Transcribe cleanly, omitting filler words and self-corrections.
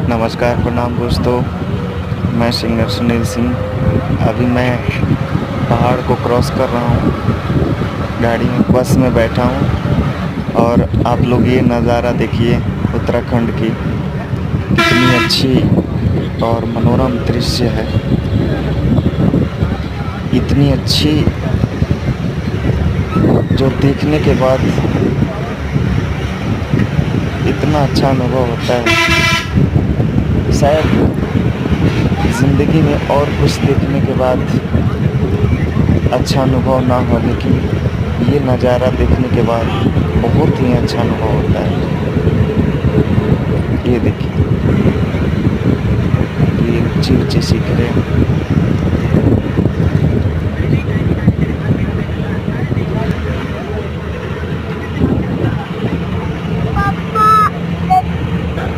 नमस्कार, प्रणाम दोस्तों। मैं सिंगर सुनील सिंह। अभी मैं पहाड़ को क्रॉस कर रहा हूँ। गाड़ी में बस में बैठा हूँ और आप लोग ये नज़ारा देखिए उत्तराखंड की। कितनी अच्छी और मनोरम दृश्य है। इतनी अच्छी जो देखने के बाद इतना अच्छा अनुभव होता है। शायद ज़िंदगी में और कुछ देखने के बाद अच्छा अनुभव ना हो, लेकिन ये नज़ारा देखने के बाद बहुत ही अच्छा अनुभव होता है। ये देखिए, ये ऊँची ऊँची शिखरें।